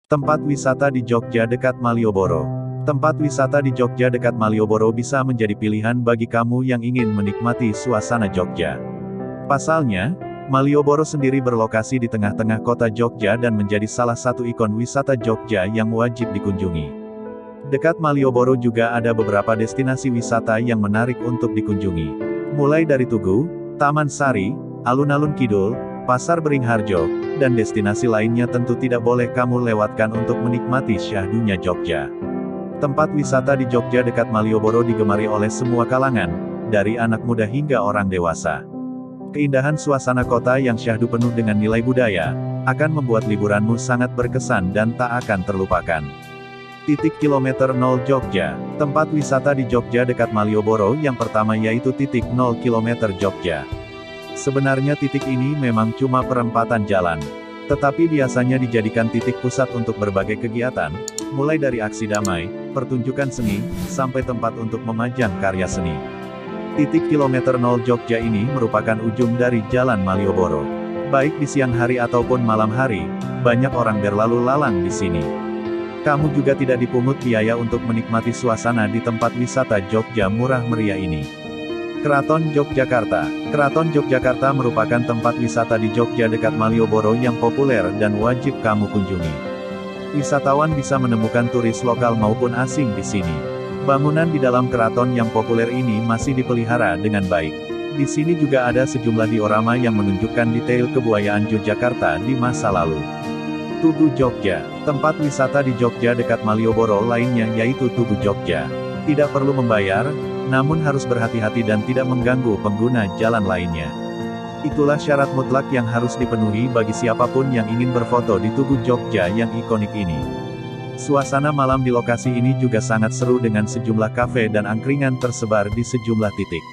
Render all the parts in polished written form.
Tempat wisata di Jogja dekat Malioboro. Tempat wisata di Jogja dekat Malioboro bisa menjadi pilihan bagi kamu yang ingin menikmati suasana Jogja. Pasalnya, Malioboro sendiri berlokasi di tengah-tengah kota Jogja dan menjadi salah satu ikon wisata Jogja yang wajib dikunjungi. Dekat Malioboro juga ada beberapa destinasi wisata yang menarik untuk dikunjungi. Mulai dari Tugu, Taman Sari, Alun-Alun Kidul, Pasar Beringharjo, dan destinasi lainnya tentu tidak boleh kamu lewatkan untuk menikmati syahdunya Jogja. Tempat wisata di Jogja dekat Malioboro digemari oleh semua kalangan, dari anak muda hingga orang dewasa. Keindahan suasana kota yang syahdu penuh dengan nilai budaya, akan membuat liburanmu sangat berkesan dan tak akan terlupakan. Titik Kilometer 0 Jogja. Tempat wisata di Jogja dekat Malioboro yang pertama yaitu Titik 0 Kilometer Jogja. Sebenarnya titik ini memang cuma perempatan jalan, tetapi biasanya dijadikan titik pusat untuk berbagai kegiatan, mulai dari aksi damai, pertunjukan seni, sampai tempat untuk memajang karya seni. Titik Kilometer 0 Jogja ini merupakan ujung dari Jalan Malioboro. Baik di siang hari ataupun malam hari, banyak orang berlalu lalang di sini. Kamu juga tidak dipungut biaya untuk menikmati suasana di tempat wisata Jogja murah meriah ini. Keraton Yogyakarta. Keraton Yogyakarta merupakan tempat wisata di Jogja dekat Malioboro yang populer dan wajib kamu kunjungi. Wisatawan bisa menemukan turis lokal maupun asing di sini. Bangunan di dalam keraton yang populer ini masih dipelihara dengan baik. Di sini juga ada sejumlah diorama yang menunjukkan detail kebudayaan Yogyakarta di masa lalu. Tugu Jogja. Tempat wisata di Jogja dekat Malioboro lainnya yaitu Tugu Jogja. Tidak perlu membayar, namun harus berhati-hati dan tidak mengganggu pengguna jalan lainnya. Itulah syarat mutlak yang harus dipenuhi bagi siapapun yang ingin berfoto di Tugu Jogja yang ikonik ini. Suasana malam di lokasi ini juga sangat seru dengan sejumlah kafe dan angkringan tersebar di sejumlah titik.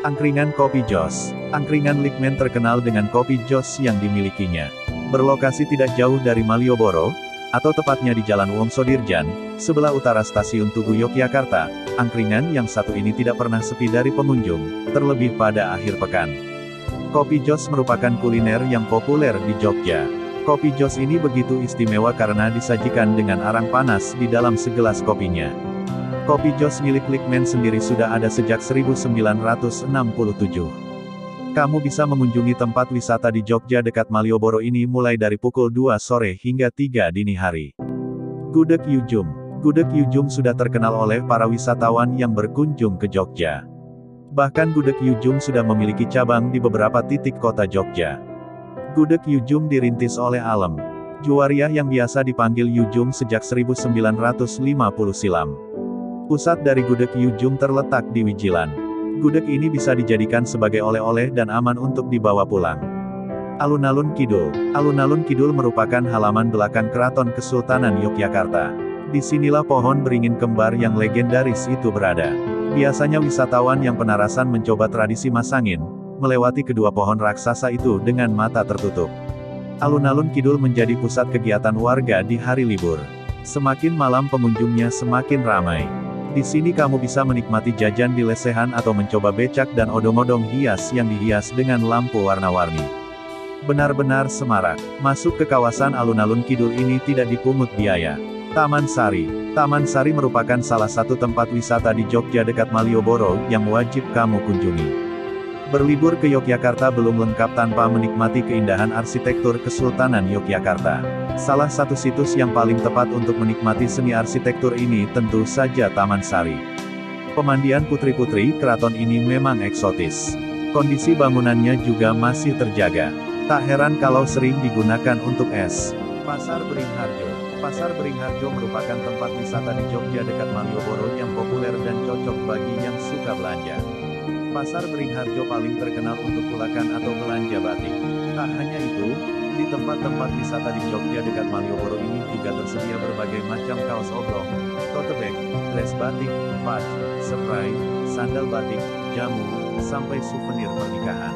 Angkringan Kopi Jos. Angkringan Likmen terkenal dengan kopi jos yang dimilikinya. Berlokasi tidak jauh dari Malioboro, atau tepatnya di Jalan Wongso Dirjan, sebelah utara stasiun Tugu Yogyakarta, angkringan yang satu ini tidak pernah sepi dari pengunjung, terlebih pada akhir pekan. Kopi Jos merupakan kuliner yang populer di Jogja. Kopi Jos ini begitu istimewa karena disajikan dengan arang panas di dalam segelas kopinya. Kopi Jos milik Likmen sendiri sudah ada sejak 1967. Kamu bisa mengunjungi tempat wisata di Jogja dekat Malioboro ini mulai dari pukul 2 sore hingga 3 dini hari. Gudeg Yujum. Gudeg Yujum sudah terkenal oleh para wisatawan yang berkunjung ke Jogja. Bahkan Gudeg Yujum sudah memiliki cabang di beberapa titik kota Jogja. Gudeg Yujum dirintis oleh Alem Juwariah yang biasa dipanggil Yujum sejak 1950 silam. Pusat dari Gudeg Yujum terletak di Wijilan. Gudeg ini bisa dijadikan sebagai oleh-oleh dan aman untuk dibawa pulang. Alun-Alun Kidul. Alun-Alun Kidul merupakan halaman belakang Keraton Kesultanan Yogyakarta. Disinilah pohon beringin kembar yang legendaris itu berada. Biasanya wisatawan yang penarasan mencoba tradisi masangin, melewati kedua pohon raksasa itu dengan mata tertutup. Alun-Alun Kidul menjadi pusat kegiatan warga di hari libur. Semakin malam pengunjungnya semakin ramai. Di sini kamu bisa menikmati jajan di lesehan atau mencoba becak dan odong-odong hias yang dihias dengan lampu warna-warni. Benar-benar semarak. Masuk ke kawasan Alun-Alun Kidul ini tidak dipungut biaya. Taman Sari. Taman Sari merupakan salah satu tempat wisata di Jogja dekat Malioboro yang wajib kamu kunjungi. Berlibur ke Yogyakarta belum lengkap tanpa menikmati keindahan arsitektur Kesultanan Yogyakarta. Salah satu situs yang paling tepat untuk menikmati seni arsitektur ini tentu saja Taman Sari. Pemandian putri-putri keraton ini memang eksotis. Kondisi bangunannya juga masih terjaga. Tak heran kalau sering digunakan untuk es. Pasar Beringharjo. Pasar Beringharjo merupakan tempat wisata di Jogja dekat Malioboro yang populer dan cocok bagi yang suka belanja. Pasar Beringharjo paling terkenal untuk ulakan atau belanja batik. Tak hanya itu, di tempat-tempat wisata di Jogja dekat Malioboro ini juga tersedia berbagai macam kaos oblong, tote bag, dress batik, patch, spray, sandal batik, jamu, sampai souvenir pernikahan.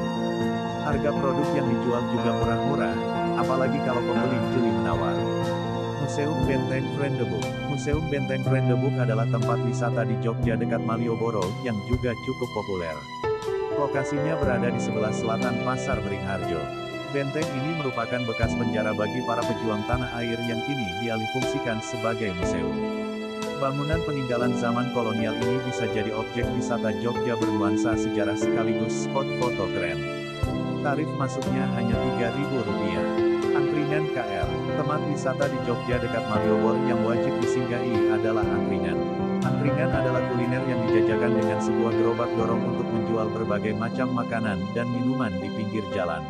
Harga produk yang dijual juga murah-murah, apalagi kalau pembeli jeli menawar. Museum Benteng Frendebuk. Museum Benteng Frendebuk adalah tempat wisata di Jogja dekat Malioboro yang juga cukup populer. Lokasinya berada di sebelah selatan Pasar Beringharjo. Benteng ini merupakan bekas penjara bagi para pejuang tanah air yang kini dialihfungsikan sebagai museum. Bangunan peninggalan zaman kolonial ini bisa jadi objek wisata Jogja bernuansa sejarah sekaligus spot foto keren. Tarif masuknya hanya Rp3.000. Angkringan KR. Tempat wisata di Jogja dekat Malioboro yang wajib disinggahi adalah angkringan. Angkringan adalah kuliner yang dijajakan dengan sebuah gerobak dorong untuk menjual berbagai macam makanan dan minuman di pinggir jalan.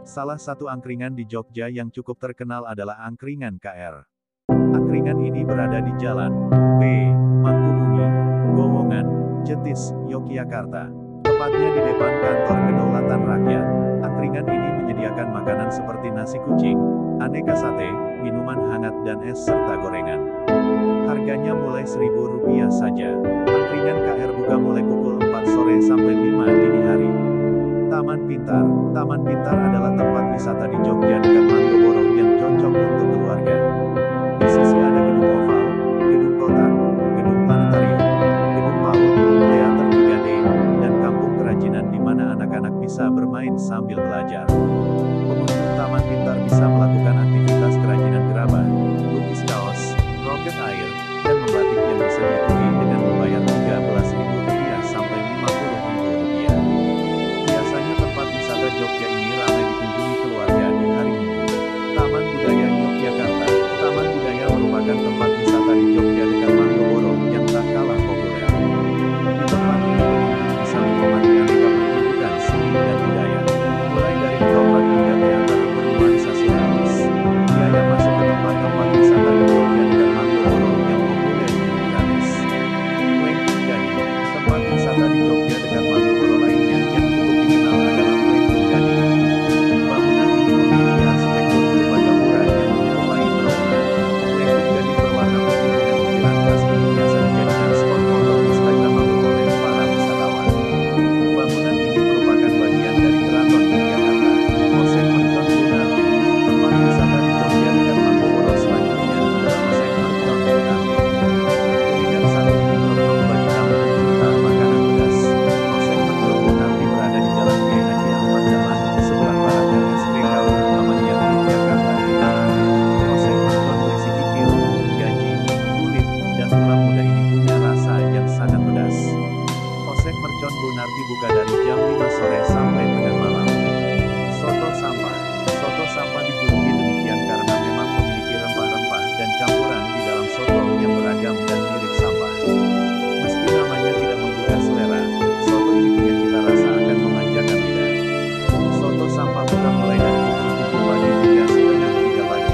Salah satu angkringan di Jogja yang cukup terkenal adalah Angkringan KR. Angkringan ini berada di Jalan B. Mangkubumi, Gowongan, Jetis, Yogyakarta. Tepatnya di depan kantor Kedaulatan Rakyat. Angkringan ini menyediakan makanan seperti nasi kucing, aneka sate, minuman hangat dan es serta gorengan. Harganya mulai Rp1.000 saja. Angkringan KR buka mulai pukul 4 sore sampai 5 dini hari. Taman Pintar. Taman Pintar adalah tempat wisata di Jogja dekat Malioboro yang cocok untuk keluarga. Di sisi ada gedung oval, gedung kotak, gedung planetarium, gedung PAUD, teater 3D, dan kampung kerajinan di mana anak-anak bisa bermain sambil belajar. Pengunjung Taman Pintar bisa melakukan aktivitas kerajinan gerabah, lukis kaos, roket air, dan membatik yang bisa diikuti dengan membayar Rp13.000 sampai Rp50.000. Biasanya tempat wisata Jogja ini ramai dikunjungi keluarga di hari Minggu. Taman Budaya Yogyakarta. Taman Budaya merupakan tempat wisata di Jogja dekat Malioboro yang tak kalah populer. Di tempat ini pengunjung bisa menikmati aneka pertunjukan seni dan budaya, mulai dari ketoprak hingga teater bernuansa surrealis. Biaya masuk ke tempat-tempat wisata di Jogja dekat Malioboro yang populer ini gratis. Lengkung Gading. Tempat wisata di Jogja dekat Malioboro lainnya yang cukup dikenal adalah Lengkung Gading. Bangunan ini memiliki arsitektur berupa gapura yang menyerupai terowongan. Lengkung Gading berwarna putih dengan ukiran khas yang biasa dijadikan spot foto instagramable oleh para wisatawan. Bangunan ini merupakan bagian dari Keraton Yogyakarta. Oseng Mercon Gunarti. Tempat wisata di Jogja dekat Malioboro selanjutnya adalah Oseng Mercon Gunarti. Kuliner sate ini cocok bagi tamu pecinta makanan pedas. Oseng Mercon Gunarti berada di Jalan Kiai Haji Ahmad Dahlan, sebelah barat dari SPKU Muhammadiyah Yogyakarta ini. Oseng Mercon berisi kikil, gaji, kulit, dan tulang muda ini punya rasa yang sangat pedas. Oseng Mercon Gunarti buka dari jam 5 sore sampai tengah malam. Soto Sampah. Soto Sampah dijuluki demikian karena memang memiliki rempah-rempah dan campuran di dalam soto yang beragam dan mirip sampah. Meski namanya tidak menggugah selera, soto ini punya cita rasa akan memanjakan lidah. Soto Sampah buka mulai dari pukul 7 pagi hingga setengah 3 pagi.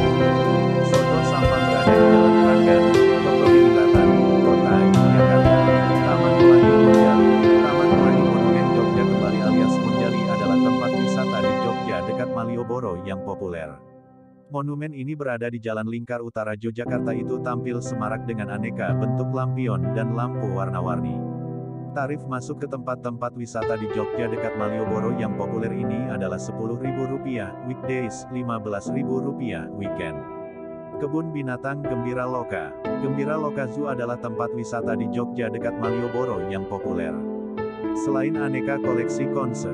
Soto Sampah berada di Jalan Keranggan, Cokrowiringatan, Kota Yogyakarta. Taman Pelangi Monjali. Taman Pelangi Monumen Jogja Kembali alias Monjali adalah tempat wisata di Jogja dekat Malioboro yang populer. Monumen ini berada di Jalan Lingkar Utara Yogyakarta itu tampil semarak dengan aneka bentuk lampion dan lampu warna-warni. Tarif masuk ke tempat-tempat wisata di Jogja dekat Malioboro yang populer ini adalah Rp10.000 weekdays, Rp15.000 weekend. Kebun Binatang Gembira Loka. Gembira Loka Zoo adalah tempat wisata di Jogja dekat Malioboro yang populer. Selain aneka koleksi konse,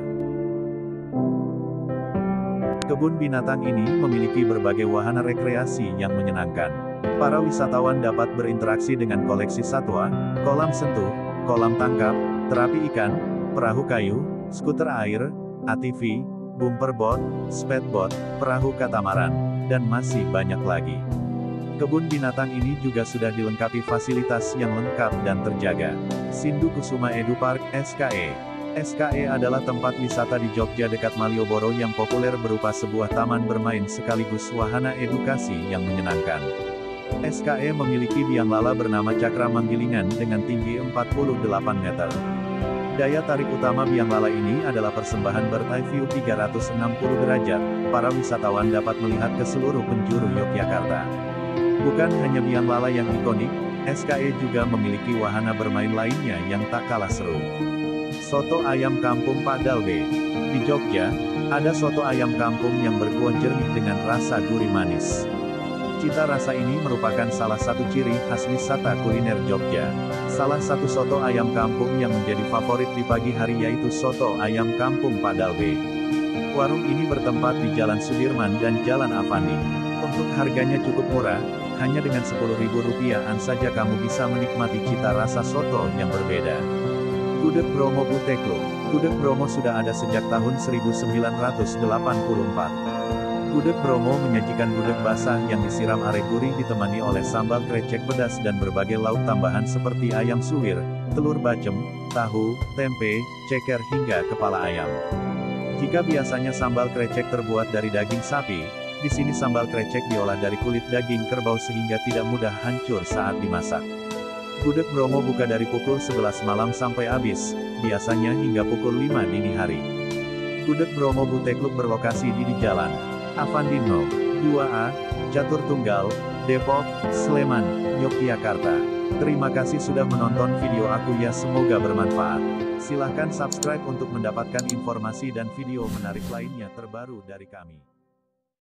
kebun binatang ini memiliki berbagai wahana rekreasi yang menyenangkan. Para wisatawan dapat berinteraksi dengan koleksi satwa, kolam sentuh, kolam tangkap, terapi ikan, perahu kayu, skuter air, ATV, bumper boat, speedboat, perahu katamaran, dan masih banyak lagi. Kebun binatang ini juga sudah dilengkapi fasilitas yang lengkap dan terjaga. Sindu Kusuma Edu Park, SKE. SKE adalah tempat wisata di Jogja dekat Malioboro yang populer berupa sebuah taman bermain sekaligus wahana edukasi yang menyenangkan. SKE memiliki biang lala bernama Cakra Manggilingan dengan tinggi 48 meter. Daya tarik utama biang lala ini adalah persembahan bird eye view 360 derajat. Para wisatawan dapat melihat ke seluruh penjuru Yogyakarta. Bukan hanya biang lala yang ikonik, SKE juga memiliki wahana bermain lainnya yang tak kalah seru. Soto ayam kampung Pak Dalbe. Di Jogja, ada soto ayam kampung yang berkuah jernih dengan rasa gurih manis. Cita rasa ini merupakan salah satu ciri khas wisata kuliner Jogja. Salah satu soto ayam kampung yang menjadi favorit di pagi hari yaitu soto ayam kampung Pak Dalbe. Warung ini bertempat di Jalan Sudirman dan Jalan Avandi. Untuk harganya cukup murah, hanya dengan Rp10.000 saja kamu bisa menikmati cita rasa soto yang berbeda. Gudeg Bromo Butekluk. Gudeg Bromo sudah ada sejak tahun 1984. Gudeg Bromo menyajikan gudeg basah yang disiram are gurih ditemani oleh sambal krecek pedas dan berbagai lauk tambahan seperti ayam suwir, telur bacem, tahu, tempe, ceker hingga kepala ayam. Jika biasanya sambal krecek terbuat dari daging sapi, di sini sambal krecek diolah dari kulit daging kerbau sehingga tidak mudah hancur saat dimasak. Gudeg Bromo buka dari pukul 11 malam sampai habis, biasanya hingga pukul 5 dini hari. Gudeg Bromo Butekluk berlokasi di Jalan Avandi No. 2A, Catur Tunggal, Depok, Sleman, Yogyakarta. Terima kasih sudah menonton video aku ya, semoga bermanfaat. Silahkan subscribe untuk mendapatkan informasi dan video menarik lainnya terbaru dari kami.